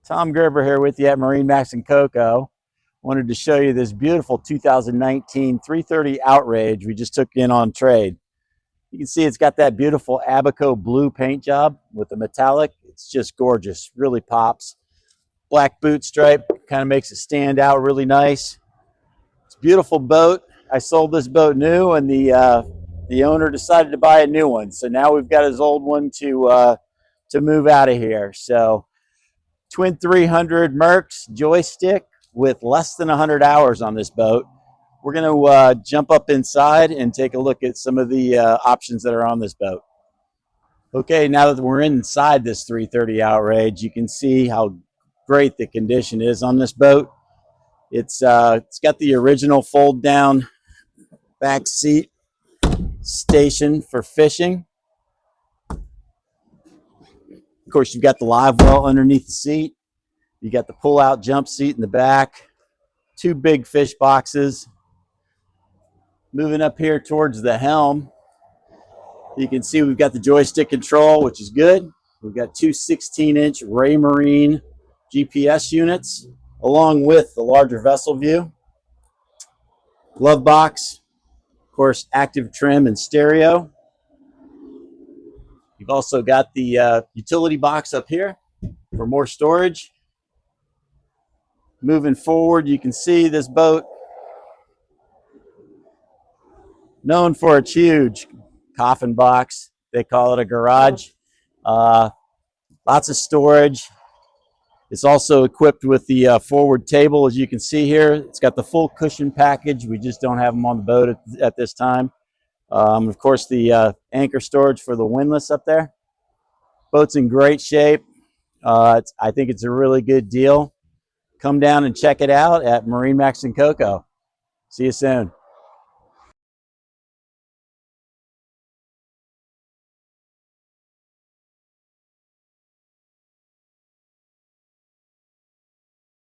Tom Gerber here with you at MarineMax and Coco. Wanted to show you this beautiful 2019 330 Outrage we just took in on trade. You can see it's got that beautiful Abaco blue paint job with the metallic. It's just gorgeous, really pops. Black boot stripe kind of makes it stand out really nice. It's a beautiful boat. I sold this boat new, and the owner decided to buy a new one. So now we've got his old one to move out of here. So twin 300 Mercs joystick with less than 100 hours on this boat. We're going to jump up inside and take a look at some of the options that are on this boat. Okay, now that we're inside this 330 Outrage, you can see how great the condition is on this boat. It's got the original fold down back seat station for fishing. Of course, you've got the live well underneath the seat. You got the pull-out jump seat in the back. Two big fish boxes. Moving up here towards the helm, you can see we've got the joystick control, which is good. We've got two 16-inch Raymarine GPS units, along with the larger vessel view. Glove box, of course, active trim and stereo. You've also got the utility box up here for more storage. Moving forward, you can see this boat, known for its huge coffin box. They call it a garage. Lots of storage. It's also equipped with the forward table, as you can see here. It's got the full cushion package. We just don't have them on the boat at this time. Of course, the anchor storage for the windlass up there. Boat's in great shape. I think it's a really good deal. Come down and check it out at MarineMax and Coco. See you soon.